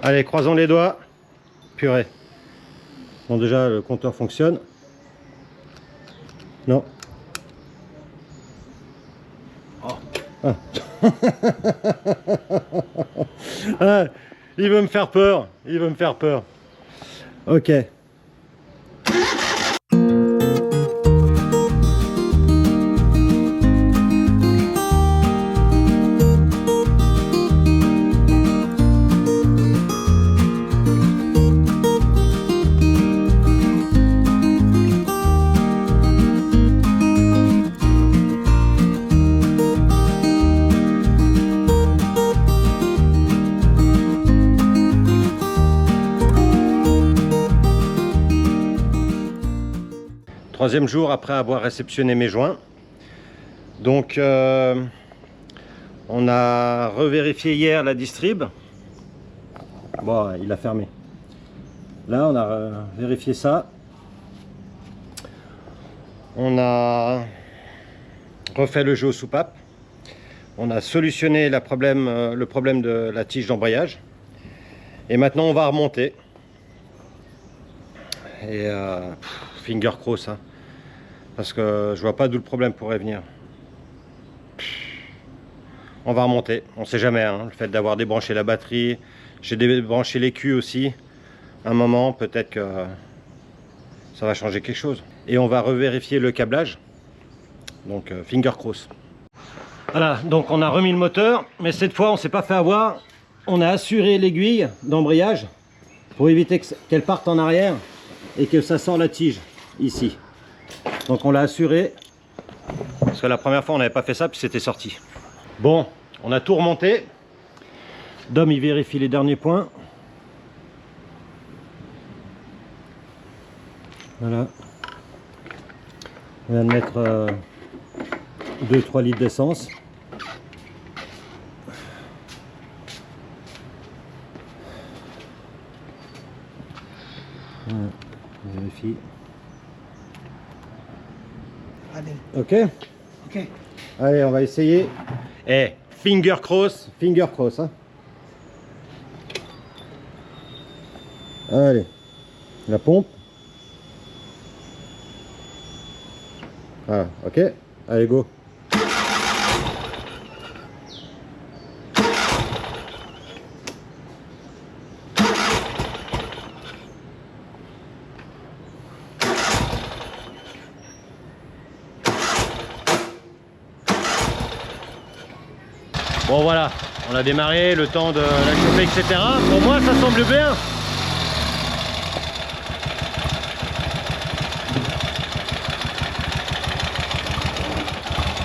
Allez, croisons les doigts. Purée. Bon, déjà, le compteur fonctionne. Non. Oh. Ah. Ah, il veut me faire peur. Il veut me faire peur. Ok. Troisième jour après avoir réceptionné mes joints. Donc on a revérifié hier la distrib. Bon, il a fermé. Là on a vérifié ça. On a refait le jeu aux soupapes. On a solutionné le problème de la tige d'embrayage. Et maintenant on va remonter. Et finger cross, hein. Parce que je vois pas d'où le problème pourrait venir. On va remonter, on sait jamais, hein. Le fait d'avoir débranché la batterie, j'ai débranché l'écu aussi. Un moment, peut-être que ça va changer quelque chose. Et on va revérifier le câblage. Donc finger cross. Voilà, donc on a remis le moteur, mais cette fois on s'est pas fait avoir. On a assuré l'aiguille d'embrayage pour éviter qu'elle parte en arrière et que ça sort la tige ici. Donc on l'a assuré, parce que la première fois on n'avait pas fait ça puis c'était sorti. Bon, on a tout remonté. Dom il vérifie les derniers points. Voilà. On vient de mettre 2-3 litres d'essence. Voilà, on vérifie. Allez. Ok. Ok. Allez, on va essayer. Eh, finger cross, hein. Allez, la pompe. Voilà, ok. Allez, go. Bon voilà, on a démarré, le temps de la chauffer, etc. Pour moi, ça semble bien.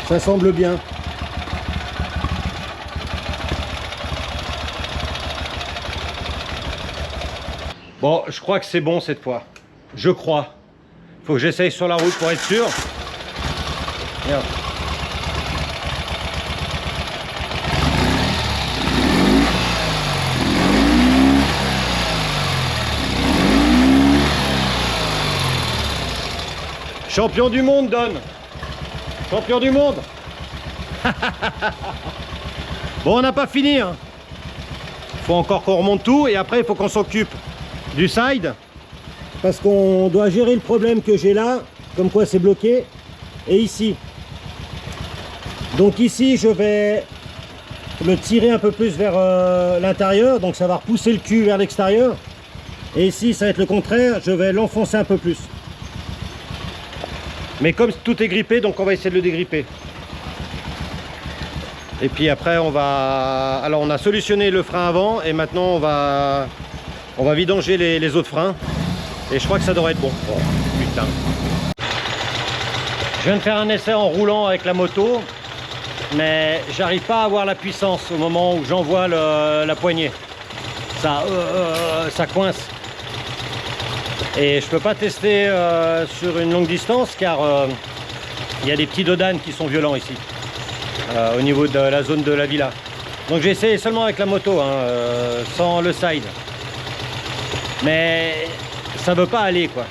Ça semble bien. Bon, je crois que c'est bon cette fois. Je crois. Faut que j'essaye sur la route pour être sûr. Merde. Champion du monde, Don. Champion du monde. Bon, on n'a pas fini, hein. Faut encore qu'on remonte tout et après il faut qu'on s'occupe du side. Parce qu'on doit gérer le problème que j'ai là, comme quoi c'est bloqué, et ici. Donc ici, je vais le tirer un peu plus vers l'intérieur, donc ça va repousser le cul vers l'extérieur. Et ici, ça va être le contraire, je vais l'enfoncer un peu plus. Mais comme tout est grippé, donc on va essayer de le dégripper. Et puis après on va... Alors on a solutionné le frein avant et maintenant on va vidanger les autres freins. Et je crois que ça devrait être bon. Oh, putain. Je viens de faire un essai en roulant avec la moto, mais j'arrive pas à avoir la puissance au moment où j'envoie la poignée. Ça coince. Et je peux pas tester sur une longue distance car il y a des petits dodanes qui sont violents ici au niveau de la zone de la villa. Donc j'ai essayé seulement avec la moto, hein, sans le side, mais ça veut pas aller quoi.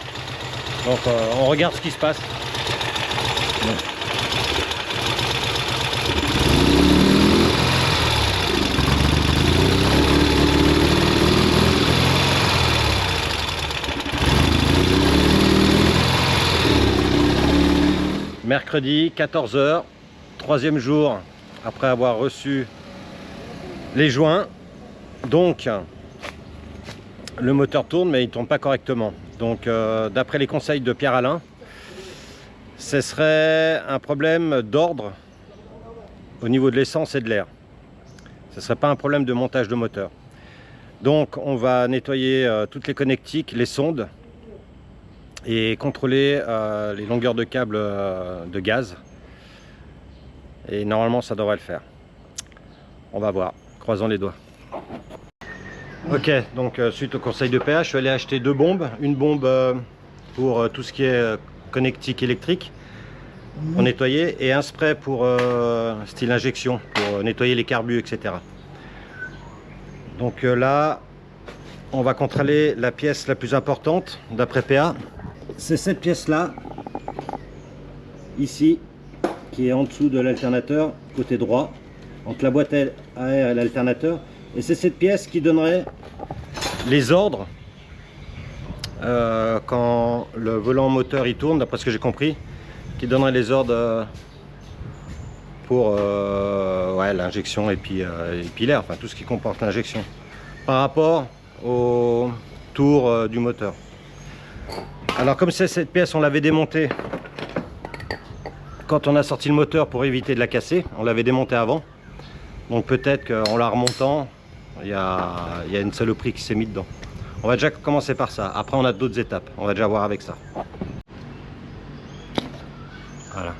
Donc on regarde ce qui se passe. Mercredi 14 h, troisième jour après avoir reçu les joints. Donc le moteur tourne mais il ne tourne pas correctement. Donc d'après les conseils de Pierre-Alain, ce serait un problème d'ordre au niveau de l'essence et de l'air. Ce ne serait pas un problème de montage de moteur. Donc on va nettoyer toutes les connectiques, les sondes et contrôler les longueurs de câbles de gaz. Et normalement ça devrait le faire. On va voir, croisons les doigts. Ok, donc suite au conseil de PH, je suis allé acheter 2 bombes. Une bombe pour tout ce qui est connectique électrique pour nettoyer, et un spray pour style injection pour nettoyer les carbus, etc. Donc là, on va contrôler la pièce la plus importante d'après PA. C'est cette pièce-là, ici, qui est en dessous de l'alternateur, côté droit, entre la boîte à air et l'alternateur. Et c'est cette pièce qui donnerait les ordres quand le volant moteur il tourne, d'après ce que j'ai compris, qui donnerait les ordres pour ouais, l'injection et puis l'air, enfin tout ce qui comporte l'injection, par rapport au tour du moteur. Alors comme c'est cette pièce, on l'avait démontée quand on a sorti le moteur pour éviter de la casser, on l'avait démontée avant. Donc peut-être qu'en la remontant, il y a une saloperie qui s'est mise dedans. On va déjà commencer par ça. Après on a d'autres étapes. On va déjà voir avec ça. Voilà.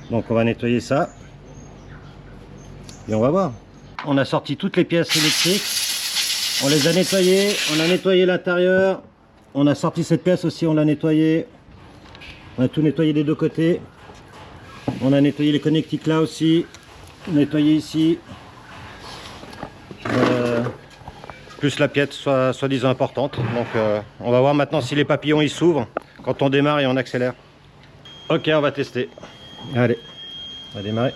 Donc on va nettoyer ça. Et on va voir. On a sorti toutes les pièces électriques. On les a nettoyées. On a nettoyé l'intérieur. On a sorti cette pièce aussi. On l'a nettoyée. On a tout nettoyé des deux côtés. On a nettoyé les connectiques là aussi. Nettoyer ici, plus la pièce soi-disant importante. Donc on va voir maintenant si les papillons ils s'ouvrent quand on démarre et on accélère. Ok, on va tester. Allez, on va démarrer.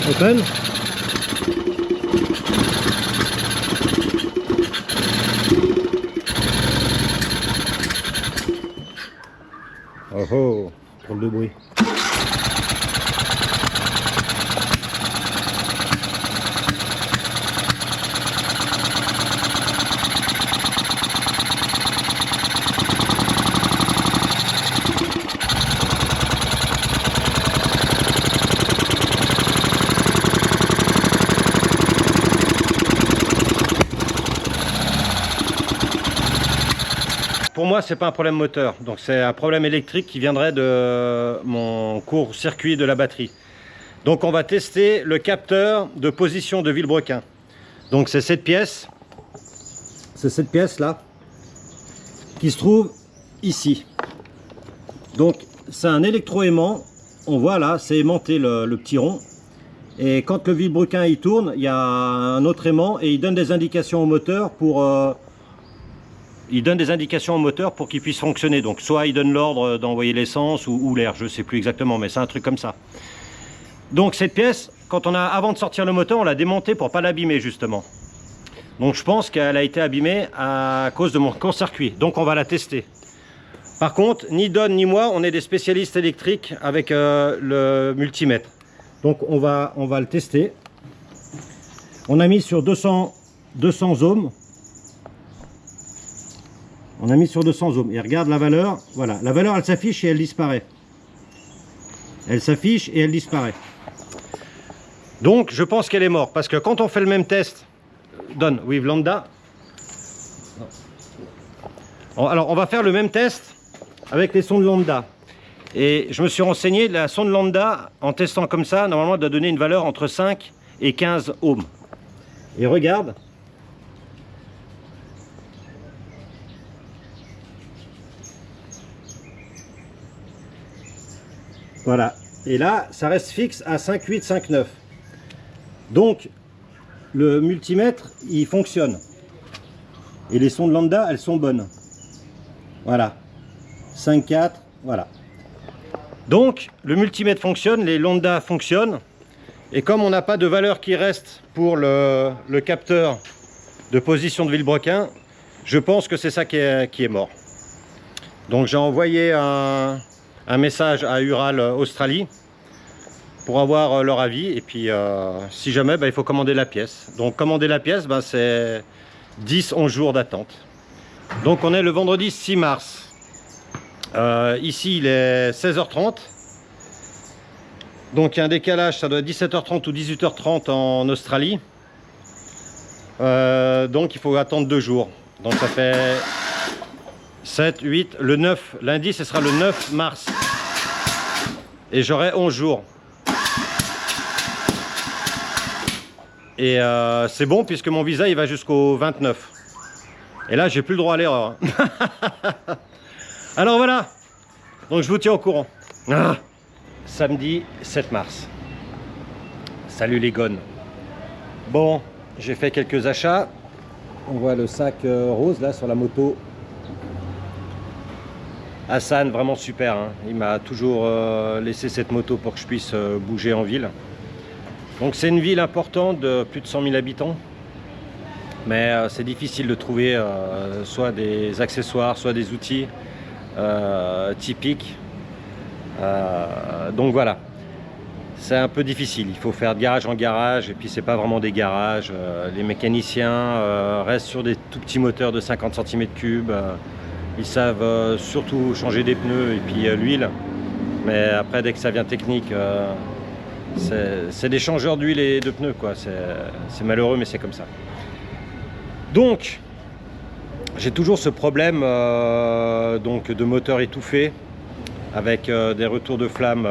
Open. Oh oh, drôle de bruit. Pour moi, c'est pas un problème moteur, donc c'est un problème électrique qui viendrait de mon court-circuit de la batterie. Donc on va tester le capteur de position de vilebrequin. Donc c'est cette pièce là qui se trouve ici. Donc c'est un électroaimant, on voit là, c'est aimanté le petit rond. Et quand le vilebrequin il tourne, il y a un autre aimant et il donne des indications au moteur pour qu'il puisse fonctionner. Donc soit il donne l'ordre d'envoyer l'essence ou l'air, je sais plus exactement, mais c'est un truc comme ça. Donc cette pièce, quand on a, avant de sortir le moteur, on l'a démontée pour pas l'abîmer justement. Donc je pense qu'elle a été abîmée à cause de mon court-circuit. Donc on va la tester. Par contre, ni Don ni moi, on est des spécialistes électriques avec le multimètre. Donc on va le tester. On a mis sur 200 ohms. On a mis sur 200 ohms et regarde la valeur. Voilà, la valeur elle s'affiche et elle disparaît. Elle s'affiche et elle disparaît. Donc je pense qu'elle est morte parce que quand on fait le même test, Don with lambda. Alors on va faire le même test avec les sondes lambda. Et je me suis renseigné, la sonde lambda en testant comme ça, normalement elle doit donner une valeur entre 5 et 15 ohms. Et regarde. Voilà, et là ça reste fixe à 5,8, 5,9. Donc le multimètre il fonctionne. Et les sondes lambda, elles sont bonnes. Voilà. 5,4, voilà. Donc, le multimètre fonctionne, les lambda fonctionnent. Et comme on n'a pas de valeur qui reste pour le capteur de position de Villebrequin, je pense que c'est ça qui est mort. Donc j'ai envoyé un message à Ural Australie pour avoir leur avis. Et puis si jamais, il faut commander la pièce. Donc commander la pièce, c'est 10-11 jours d'attente. Donc on est le vendredi 6 mars. Ici il est 16h30. Donc il y a un décalage, ça doit être 17h30 ou 18h30 en Australie. Donc il faut attendre 2 jours. Donc ça fait 7, 8, le 9, lundi ce sera le 9 mars. Et j'aurai 11 jours. Et c'est bon puisque mon visa il va jusqu'au 29. Et là j'ai plus le droit à l'erreur. Alors voilà. Donc je vous tiens au courant. Samedi 7 mars. Salut les gones. Bon, j'ai fait quelques achats. On voit le sac rose là sur la moto. Hassan, vraiment super, hein. Il m'a toujours laissé cette moto pour que je puisse bouger en ville. Donc c'est une ville importante de plus de 100 000 habitants. Mais c'est difficile de trouver soit des accessoires, soit des outils typiques. Donc voilà, c'est un peu difficile, il faut faire de garage en garage et puis c'est pas vraiment des garages. Les mécaniciens restent sur des tout petits moteurs de 50 cm3, ils savent surtout changer des pneus et puis l'huile, mais après dès que ça vient technique, c'est des changeurs d'huile et de pneus quoi. C'est malheureux mais c'est comme ça. Donc j'ai toujours ce problème donc de moteur étouffé, avec des retours de flammes,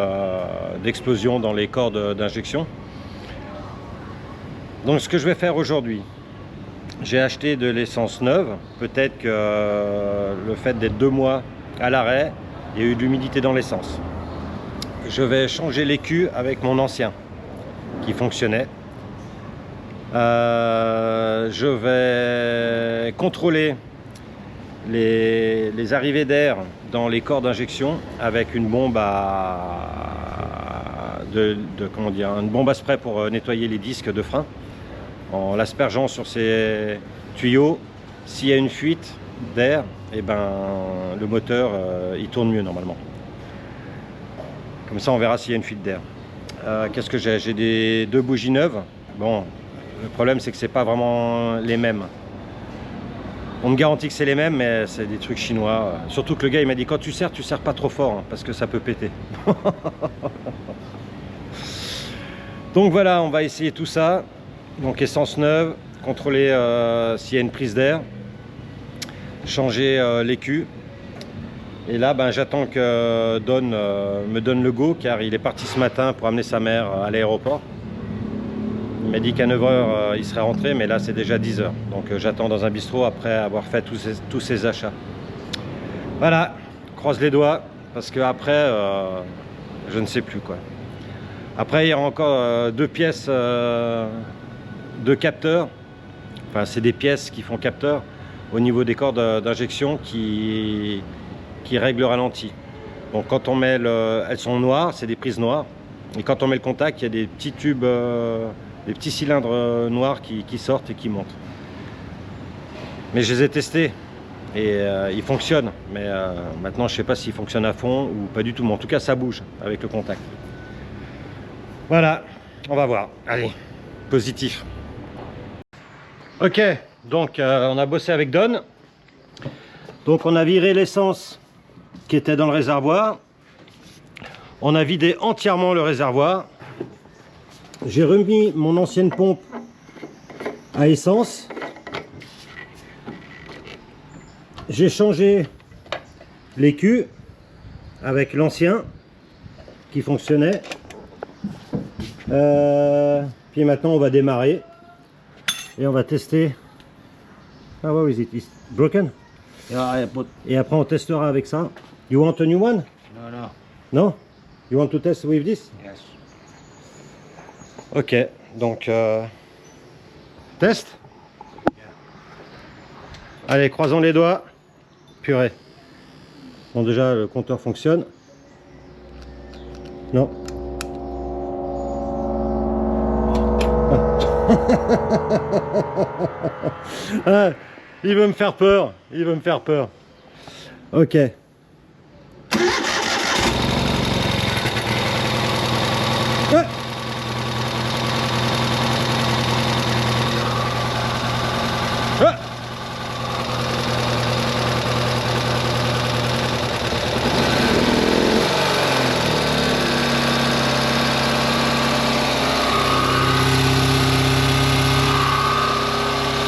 d'explosion dans les cordes d'injection. Donc ce que je vais faire aujourd'hui, j'ai acheté de l'essence neuve. Peut-être que le fait d'être 2 mois à l'arrêt, il y a eu de l'humidité dans l'essence. Je vais changer l'écu avec mon ancien qui fonctionnait. Je vais contrôler les arrivées d'air dans les corps d'injection avec une bombe comment dire, une bombe à spray pour nettoyer les disques de frein en l'aspergeant sur ces tuyaux. S'il y a une fuite d'air, et le moteur il tourne mieux normalement. Comme ça on verra s'il y a une fuite d'air. Qu'est-ce que j'ai? J'ai 2 bougies neuves. Bon, le problème c'est que c'est pas vraiment les mêmes. On me garantit que c'est les mêmes, mais c'est des trucs chinois. Surtout que le gars, il m'a dit, quand tu serres pas trop fort, hein, parce que ça peut péter. Donc voilà, on va essayer tout ça. Donc essence neuve, contrôler s'il y a une prise d'air, changer l'écu. Et là, j'attends que Don me donne le go, car il est parti ce matin pour amener sa mère à l'aéroport. Il m'a dit qu'à 9 h il serait rentré, mais là c'est déjà 10 h. Donc j'attends dans un bistrot après avoir fait tous ces achats. Voilà, croise les doigts, parce que après je ne sais plus quoi. Après il y a encore 2 pièces de capteurs. Enfin c'est des pièces qui font capteur au niveau des cordes d'injection qui règlent le ralenti. Donc quand on met elles sont noires, c'est des prises noires. Et quand on met le contact, il y a des petits tubes, des petits cylindres noirs qui sortent et qui montent. Mais je les ai testés et ils fonctionnent. Mais maintenant, je ne sais pas s'ils fonctionnent à fond ou pas du tout. Mais en tout cas, ça bouge avec le contact. Voilà, on va voir. Allez, positif. Ok, donc on a bossé avec Don. Donc on a viré l'essence qui était dans le réservoir. On a vidé entièrement le réservoir. J'ai remis mon ancienne pompe à essence. J'ai changé l'écu avec l'ancien qui fonctionnait. Puis maintenant on va démarrer et on va tester. Ah, what is it? It's broken? Yeah, but Et après on testera avec ça. You want a new one? no. No? You want to test with this? Yes. Ok, donc test. Allez, croisons les doigts. Purée. Bon, déjà, le compteur fonctionne. Non. Ah, il veut me faire peur. Il veut me faire peur. Ok. Ah. Ah.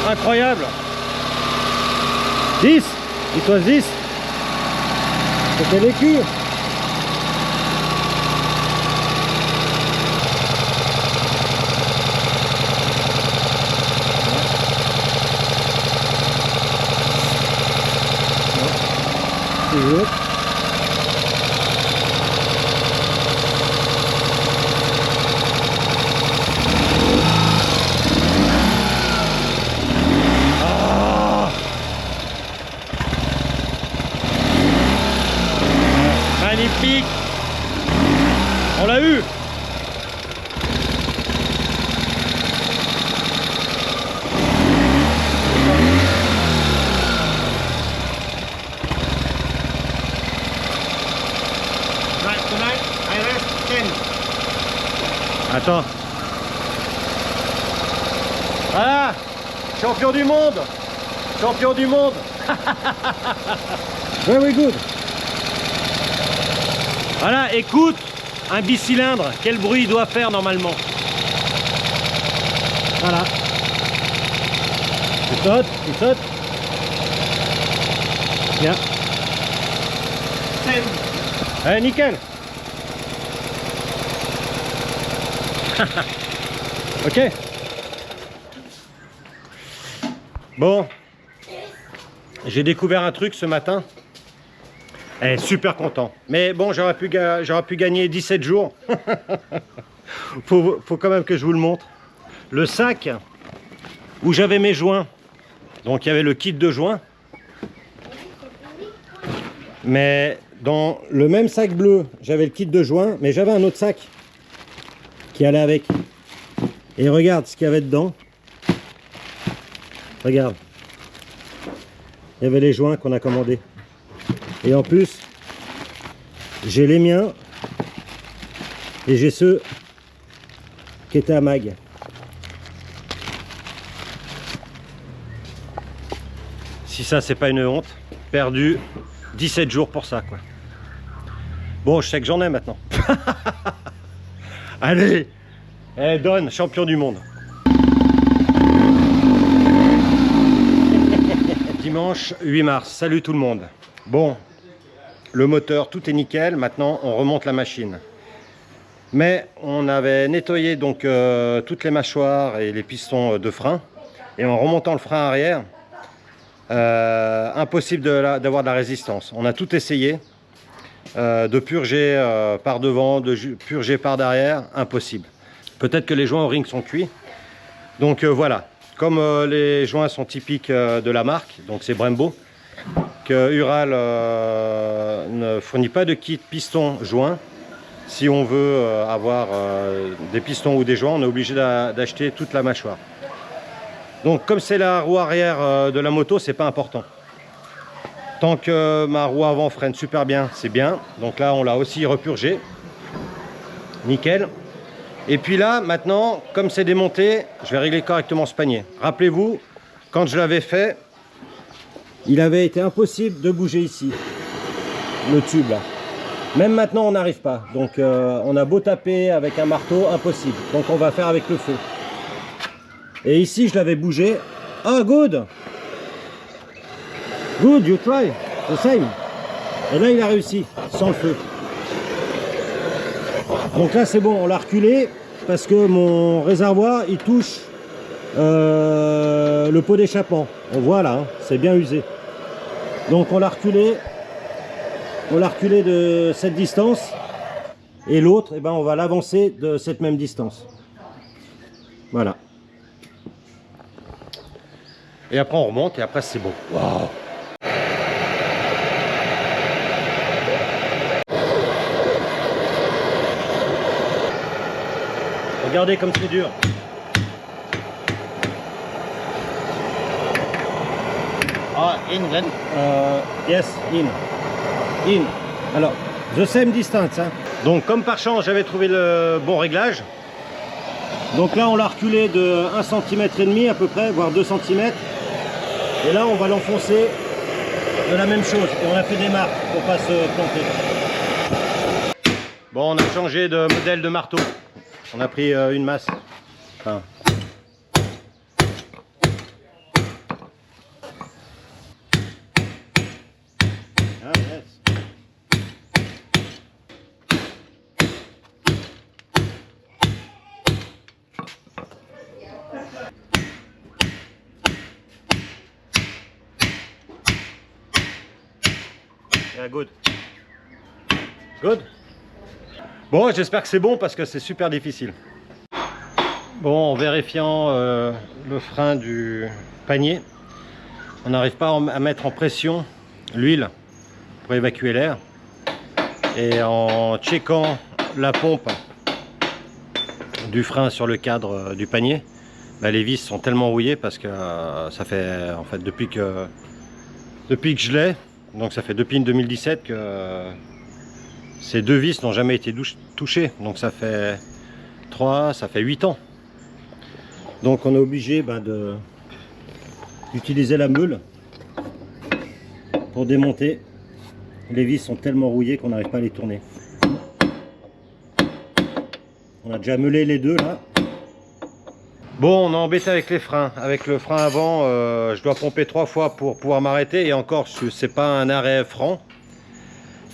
Incroyable. 10. It was 10. C'était les culs. Magnifique. On l'a eu. Attends. Voilà. Champion du monde. Champion du monde. Very good. Voilà, écoute, un bicylindre, quel bruit il doit faire normalement. Voilà. Tu sautes, tu sautes. Bien. Allez, nickel. Ok. Bon. J'ai découvert un truc ce matin. Elle est super content. Mais bon, j'aurais pu gagner 17 jours. faut quand même que je vous le montre. Le sac où j'avais mes joints. Donc il y avait le kit de joints. Mais dans le même sac bleu, j'avais le kit de joints. Mais j'avais un autre sac qui allait avec. Et regarde ce qu'il y avait dedans. Regarde. Il y avait les joints qu'on a commandés. Et en plus, j'ai les miens et j'ai ceux qui étaient à Mag. Si ça, c'est pas une honte, perdu 17 jours pour ça, quoi. Bon, je sais que j'en ai maintenant. Allez, donne, champion du monde. Dimanche 8 mars, salut tout le monde. Bon, le moteur, tout est nickel. Maintenant, on remonte la machine. Mais on avait nettoyé donc toutes les mâchoires et les pistons de frein. Et en remontant le frein arrière, impossible d'avoir de la résistance. On a tout essayé. De purger par devant, de purger par derrière, impossible. Peut-être que les joints O-ring sont cuits. Donc voilà. Comme les joints sont typiques de la marque, donc c'est Brembo, que Ural ne fournit pas de kit piston joint. Si on veut avoir des pistons ou des joints, on est obligé d'acheter toute la mâchoire. Donc comme c'est la roue arrière de la moto, c'est pas important. Tant que ma roue avant freine super bien, c'est bien. Donc là, on l'a aussi repurgé. Nickel. Et puis là, maintenant, comme c'est démonté, je vais régler correctement ce panier. Rappelez-vous, quand je l'avais fait, il avait été impossible de bouger ici, le tube là. Même maintenant, on n'arrive pas. Donc, on a beau taper avec un marteau, impossible. Donc, on va faire avec le feu. Et ici, je l'avais bougé. Oh, good! Good, you try. The same. Et là, il a réussi, sans le feu. Donc là, c'est bon, on l'a reculé parce que mon réservoir, il touche le pot d'échappement. On voit là, hein, c'est bien usé. Donc on l'a reculé de cette distance. Et l'autre, eh ben, on va l'avancer de cette même distance. Voilà. Et après on remonte et après c'est bon. Waouh! Regardez comme c'est dur. Ah, England. Yes, in. Alors, the same distance. Hein. Donc comme par chance, j'avais trouvé le bon réglage. Donc là, on l'a reculé de 1,5 cm à peu près, voire 2 cm. Et là, on va l'enfoncer de la même chose. Et on a fait des marques pour pas se planter. Bon, on a changé de modèle de marteau. On a pris une masse. Enfin, yeah, good. Good. Bon, j'espère que c'est bon parce que c'est super difficile. Bon, en vérifiant le frein du panier, on n'arrive pas à mettre en pression l'huile pour évacuer l'air. Et en checkant la pompe du frein sur le cadre du panier, bah, les vis sont tellement rouillées parce que ça fait en fait depuis que je l'ai, donc ça fait depuis 2017 que ces deux vis n'ont jamais été touchées, donc ça fait 8 ans. Donc on est obligé d'utiliser la meule pour démonter. Les vis sont tellement rouillées qu'on n'arrive pas à les tourner. On a déjà meulé les deux là. Bon, on est embêté avec les freins. Avec le frein avant, je dois pomper 3 fois pour pouvoir m'arrêter. Et encore, c'est pas un arrêt franc.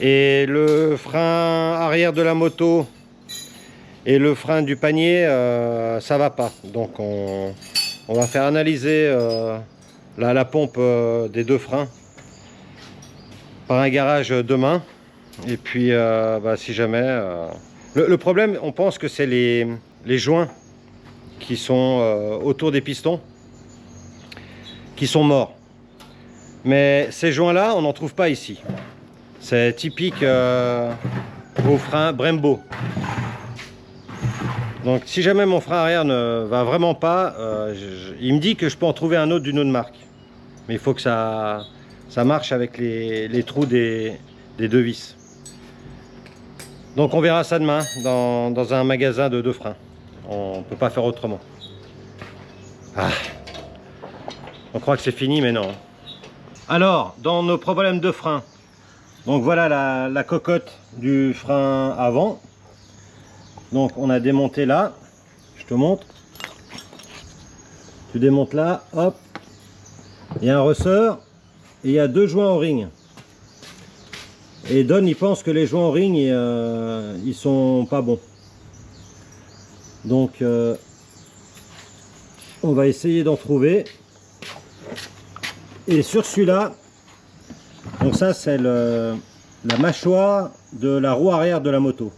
Et le frein arrière de la moto et le frein du panier, ça va pas. Donc on va faire analyser la pompe des deux freins par un garage demain. Et puis si jamais le problème, on pense que c'est les joints qui sont autour des pistons qui sont morts, mais ces joints là on n'en trouve pas ici. C'est typique au frein Brembo. Donc si jamais mon frein arrière ne va vraiment pas, il me dit que je peux en trouver un autre d'une autre marque, mais il faut que ça marche avec les trous des deux vis. Donc on verra ça demain dans un magasin de freins. On ne peut pas faire autrement. Ah. On croit que c'est fini, mais non. Alors, dans nos problèmes de frein, donc voilà la cocotte du frein avant. Donc on a démonté là. Je te montre. Tu démontes là, hop. Il y a un ressort et il y a 2 joints en ring. Et Don il pense que les joints en ring ils sont pas bons. Donc on va essayer d'en trouver. Et sur celui-là, donc ça c'est la mâchoire de la roue arrière de la moto.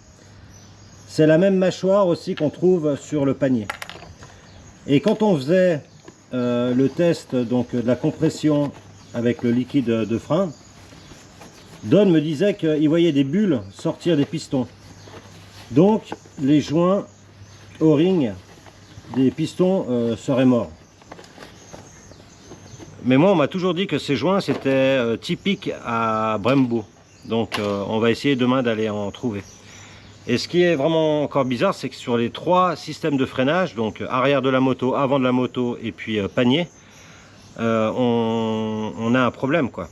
C'est la même mâchoire aussi qu'on trouve sur le panier. Et quand on faisait le test donc de la compression avec le liquide de frein, Don me disait qu'il voyait des bulles sortir des pistons. Donc les joints O-ring des pistons seraient morts. Mais moi on m'a toujours dit que ces joints c'était typique à Brembo. Donc on va essayer demain d'aller en trouver. Et ce qui est vraiment encore bizarre, c'est que sur les 3 systèmes de freinage, donc arrière de la moto, avant de la moto et puis panier, on a un problème quoi.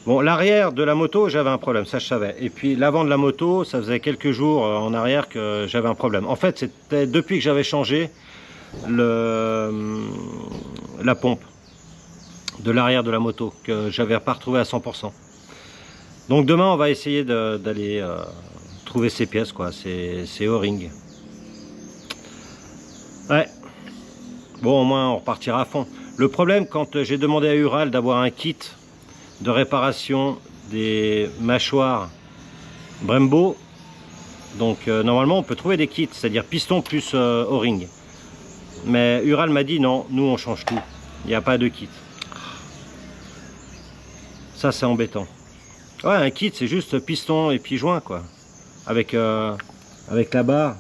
Bon, l'arrière de la moto, j'avais un problème, ça je savais. Et puis l'avant de la moto, ça faisait quelques jours en arrière que j'avais un problème. En fait, c'était depuis que j'avais changé la pompe de l'arrière de la moto que j'avais pas retrouvé à 100%. Donc demain, on va essayer d'aller trouver ces pièces, quoi. C'est O-ring. Ouais. Bon, au moins, on repartira à fond. Le problème, quand j'ai demandé à Ural d'avoir un kit de réparation des mâchoires Brembo, donc normalement on peut trouver des kits, c'est-à-dire piston plus O-ring, mais Ural m'a dit non, nous on change tout. il n'y a pas de kit. Ça c'est embêtant. Ouais, un kit c'est juste piston et puis joint quoi. Avec la barre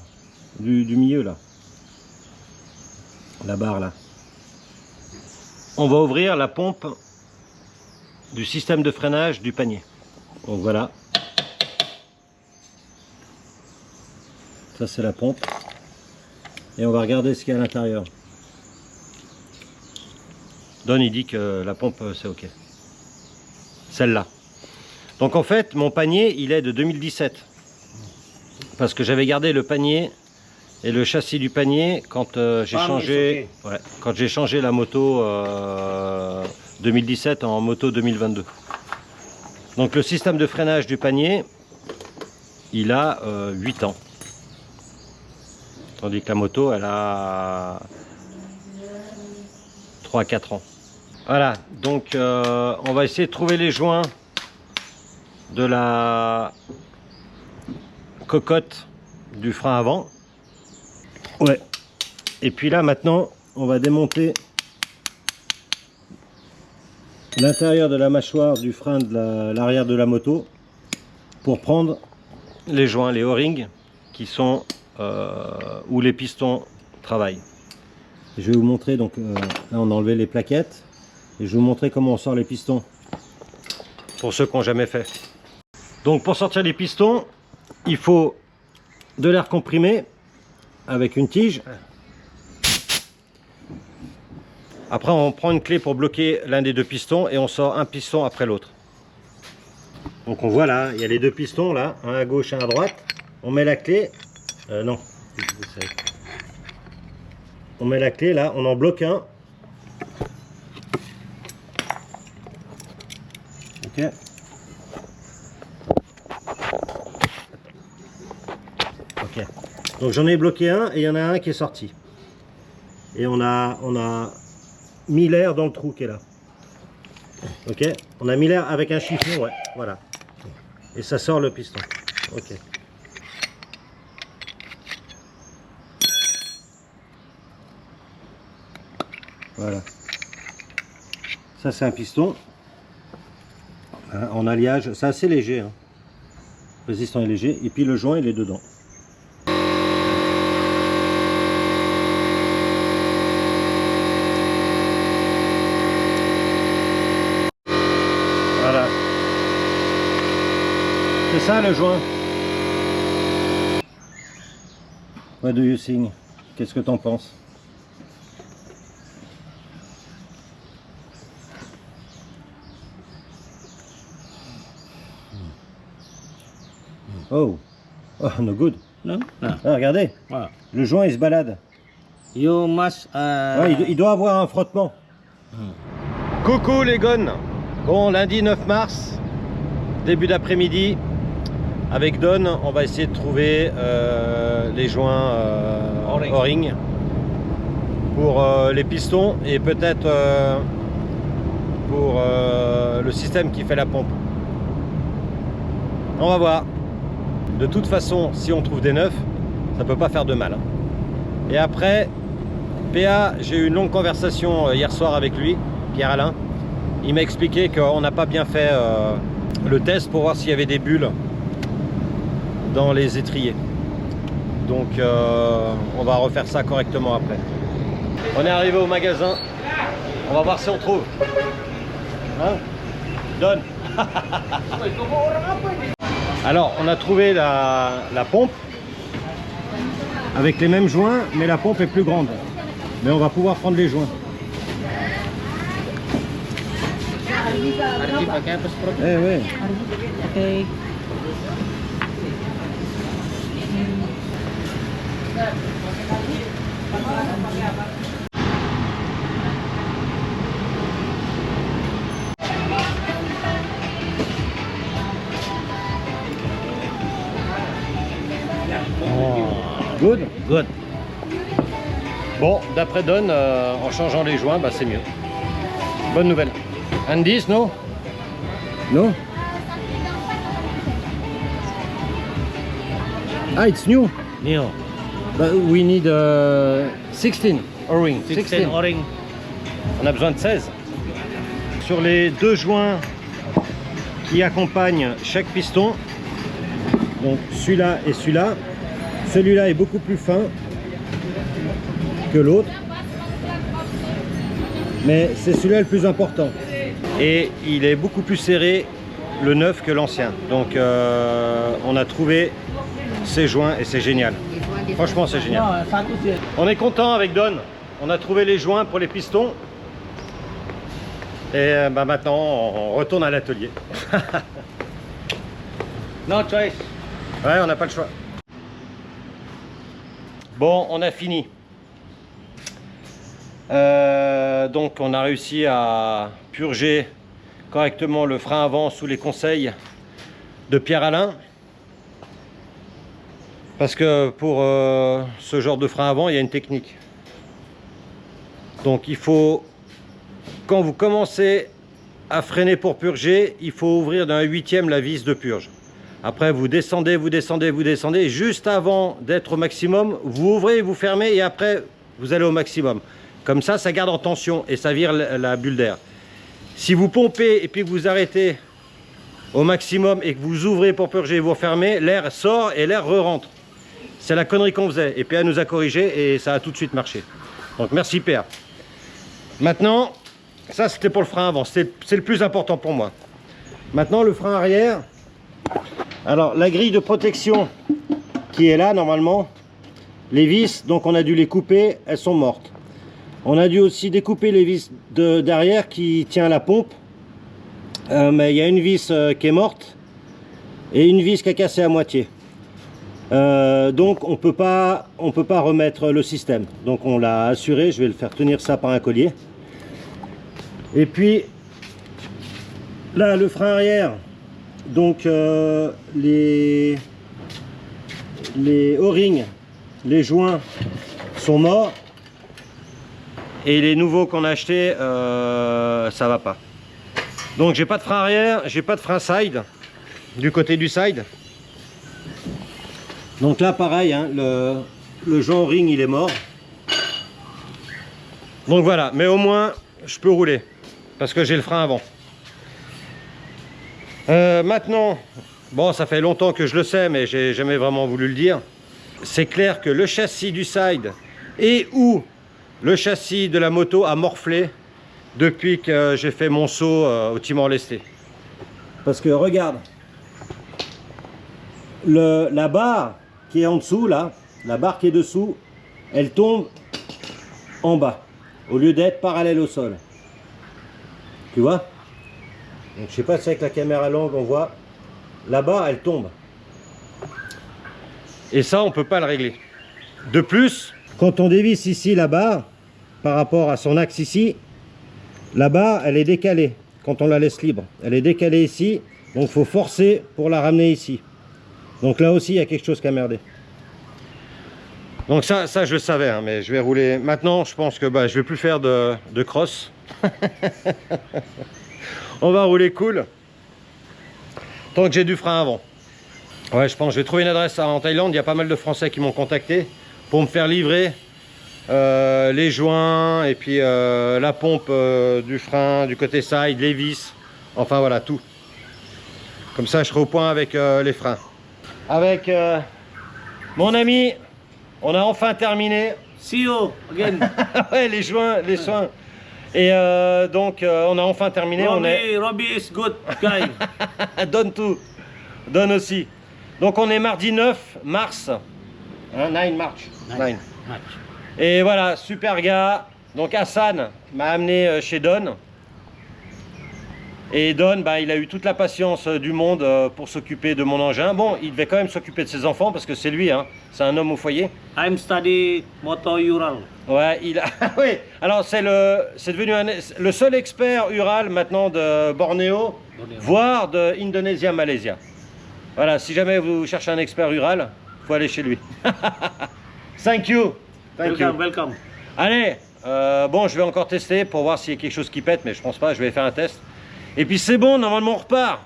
du milieu là. La barre là. On va ouvrir la pompe du système de freinage du panier. Donc voilà. Ça c'est la pompe. Et on va regarder ce qu'il y a à l'intérieur. Don il dit que la pompe c'est ok. Celle-là. Donc en fait mon panier il est de 2017. Parce que j'avais gardé le panier et le châssis du panier quand j'ai changé, ouais, quand j'ai changé la moto 2017 en moto 2022. Donc le système de freinage du panier il a 8 ans. Tandis que la moto elle a 3-4 ans. Voilà, donc on va essayer de trouver les joints de la cocotte du frein avant. Ouais. Et puis là maintenant on va démonter l'intérieur de la mâchoire du frein de l'arrière de la moto pour prendre les joints, les O-rings qui sont où les pistons travaillent. Je vais vous montrer, donc là on a enlevé les plaquettes et je vais vous montrer comment on sort les pistons pour ceux qui n'ont jamais fait. Donc pour sortir les pistons il faut de l'air comprimé avec une tige. Après on prend une clé pour bloquer l'un des deux pistons et on sort un piston après l'autre. Donc on voit là, il y a les deux pistons là, un à gauche, un à droite. On met la clé, non, on met la clé là, on en bloque un. Ok. Ok. Donc j'en ai bloqué un et il y en a un qui est sorti. Et on a mis l'air dans le trou qui est là. Ok. On a mis l'air avec un chiffon, ouais. Voilà. Et ça sort le piston. Ok. Voilà. Ça c'est un piston. Hein, en alliage. C'est assez léger. Hein. Résistant et léger. Et puis le joint il est dedans. Voilà. C'est ça le joint. What do you think? Qu'est-ce que t'en penses? Oh, oh no good. No? No. Ah, regardez, Wow. le joint il se balade. You must... Ouais, il doit avoir un frottement. Coucou les gones. Bon, lundi 9 mars, début d'après-midi, avec Don, on va essayer de trouver les joints O-ring pour les pistons et peut-être pour le système qui fait la pompe. On va voir. De toute façon, si on trouve des neufs, ça peut pas faire de mal. Hein. Et après, PA, j'ai eu une longue conversation hier soir avec lui, Pierre-Alain. Il m'a expliqué qu'on n'a pas bien fait le test pour voir s'il y avait des bulles dans les étriers. Donc on va refaire ça correctement après. On est arrivé au magasin. On va voir si on trouve. Hein? Donne. Alors on a trouvé la pompe avec les mêmes joints, mais la pompe est plus grande. Mais on va pouvoir prendre les joints. Eh oui. Okay. Good. Good. Bon, d'après Don, en changeant les joints, bah, c'est mieux. Bonne nouvelle. And this, no? No? Ah, it's new. New. But we need 16 O-ring. 16 O-ring. On a besoin de 16. Sur les deux joints qui accompagnent chaque piston, donc celui-là et celui-là est beaucoup plus fin que l'autre, mais c'est celui-là le plus important. Et il est beaucoup plus serré, le neuf, que l'ancien. Donc on a trouvé ces joints et c'est génial. Franchement, c'est génial. On est content avec Don. On a trouvé les joints pour les pistons. Et bah maintenant, on retourne à l'atelier. No choice. Ouais, on n'a pas le choix. Bon, on a fini. Donc on a réussi à purger correctement le frein avant sous les conseils de Pierre-Alain. Parce que pour ce genre de frein avant, il y a une technique. Donc il faut, quand vous commencez à freiner pour purger, il faut ouvrir d'un 8e la vis de purge. Après vous descendez, vous descendez, vous descendez. Juste avant d'être au maximum, vous ouvrez, vous fermez et après vous allez au maximum. Comme ça, ça garde en tension et ça vire la bulle d'air. Si vous pompez et puis que vous arrêtez au maximum et que vous ouvrez pour purger et vous refermez, l'air sort et l'air re-rentre. C'est la connerie qu'on faisait. Et PA nous a corrigé et ça a tout de suite marché. Donc merci PA. Maintenant, ça c'était pour le frein avant. C'est le plus important pour moi. Maintenant, le frein arrière. Alors, la grille de protection qui est là, normalement, les vis, donc on a dû les couper, elles sont mortes. On a dû aussi découper les vis derrière qui tient la pompe. Mais il y a une vis qui est morte et une vis qui a cassé à moitié. Donc on peut pas remettre le système. Donc on l'a assuré, je vais le faire tenir ça par un collier. Et puis là, le frein arrière, donc les O-rings, les joints sont morts. Et les nouveaux qu'on a achetés, ça va pas. Donc j'ai pas de frein arrière, j'ai pas de frein side, du côté du side. Donc là pareil, hein, le joint ring il est mort. Donc voilà, mais au moins je peux rouler, parce que j'ai le frein avant. Maintenant, bon ça fait longtemps que je le sais, mais j'ai jamais vraiment voulu le dire. C'est clair que le châssis du side et ou le châssis de la moto a morflé depuis que j'ai fait mon saut au Timor-Leste. Parce que regarde, la barre qui est en dessous là, la barre qui est dessous, elle tombe en bas au lieu d'être parallèle au sol. Tu vois? Donc, je sais pas si avec la caméra longue on voit, la barre elle tombe. Et ça on peut pas le régler. De plus, quand on dévisse ici la barre par rapport à son axe ici, la barre elle est décalée quand on la laisse libre. Elle est décalée ici, donc il faut forcer pour la ramener ici. Donc là aussi il y a quelque chose qui a merdé. Donc ça je le savais, hein, mais je vais rouler. Maintenant je pense que je vais plus faire de cross. On va rouler cool. Tant que j'ai du frein avant. Ouais, je pense que je vais trouver une adresse en Thaïlande. Il y a pas mal de Français qui m'ont contacté pour me faire livrer les joints et puis la pompe du frein, du côté side, les vis. Enfin voilà, tout. Comme ça je serai au point avec les freins. Avec mon ami, on a enfin terminé. See you again. Ouais, les joints, les soins. Et donc on a enfin terminé. Robbie is good guy. Donne tout. Donne aussi. Donc on est mardi 9 mars. Hein, 9 March. 9. Et voilà, super gars. Donc Hassan m'a amené chez Don. Et Don, il a eu toute la patience du monde pour s'occuper de mon engin. Bon, il devait quand même s'occuper de ses enfants parce que c'est lui, hein, c'est un homme au foyer. I'm study Moto Ural. Ouais, il a... oui, alors c'est devenu le seul expert Ural maintenant de Bornéo, voire de Indonésie, Malaisie. Voilà, si jamais vous cherchez un expert Ural, il faut aller chez lui. Thank you. Welcome. Allez, bon, je vais encore tester pour voir s'il y a quelque chose qui pète, mais je pense pas, je vais faire un test. Et puis c'est bon, normalement on repart.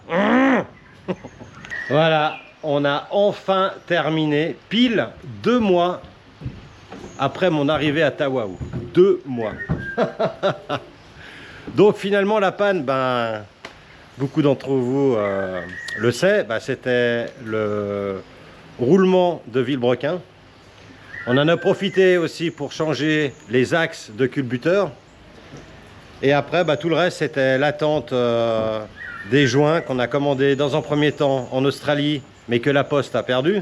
Voilà, on a enfin terminé, pile 2 mois après mon arrivée à Tawau. 2 mois. Donc finalement la panne, ben, beaucoup d'entre vous le savent, ben, c'était le roulement de Vilebrequin. On en a profité aussi pour changer les axes de culbuteur. Et après, ben, tout le reste, c'était l'attente des joints qu'on a commandé dans un premier temps en Australie, mais que la Poste a perdu.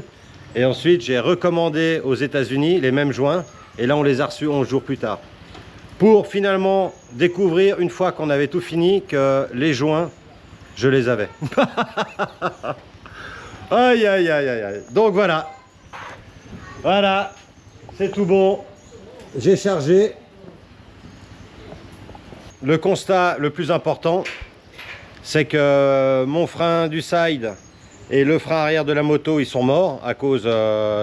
Et ensuite, j'ai recommandé aux États-Unis les mêmes joints. Et là, on les a reçus 11 jours plus tard. Pour finalement découvrir, une fois qu'on avait tout fini, que les joints, je les avais. Aïe, aïe, aïe, aïe, aïe. Donc voilà. Voilà. C'est tout bon. J'ai chargé. Le constat le plus important, c'est que mon frein du side et le frein arrière de la moto, ils sont morts à cause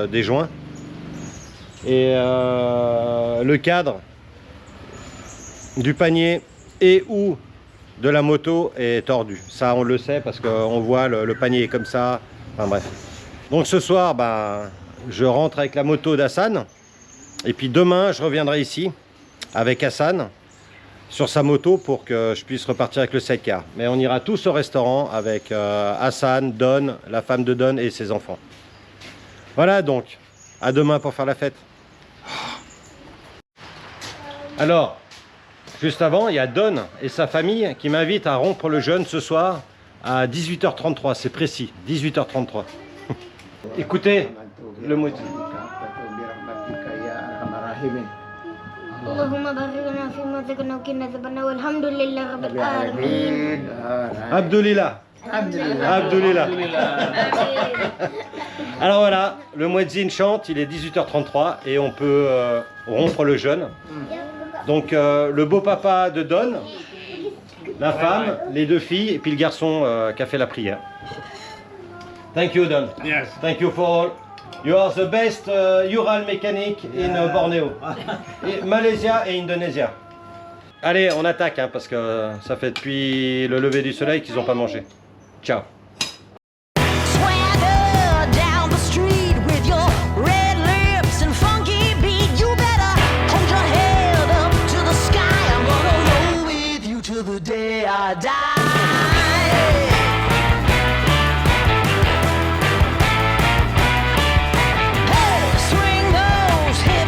des joints. Et le cadre du panier et ou de la moto est tordu. Ça, on le sait parce qu'on voit le panier est comme ça. Enfin bref. Donc ce soir, ben, je rentre avec la moto d'Hassan. Et puis demain, je reviendrai ici avec Hassan sur sa moto pour que je puisse repartir avec le sidecar. Mais on ira tous au restaurant avec Hassan, Don, la femme de Don et ses enfants. Voilà donc, à demain pour faire la fête. Alors, juste avant, il y a Don et sa famille qui m'invitent à rompre le jeûne ce soir à 18h33, c'est précis, 18h33. Écoutez le mot. اللهم بارك لنا فيما رزقنا وقنا عذاب النار والحمد لله رب العالمين. Abdulillah. Abdulillah. Alors voilà, le muezzin chante, il est 18h33 et on peut rompre le jeûne. Donc le beau papa de Don, la femme, les deux filles et puis le garçon qui a fait la prière. Thank you Don. Yes. Thank you for all. You are the best Ural mechanic in Borneo, et Malaysia et Indonésia. Allez, on attaque hein, parce que ça fait depuis le lever du soleil qu'ils n'ont pas mangé. Ciao. Swagger down the street with your red lips and funky beat. You better hold your head up to the sky. I'm gonna roll with you till the day I die.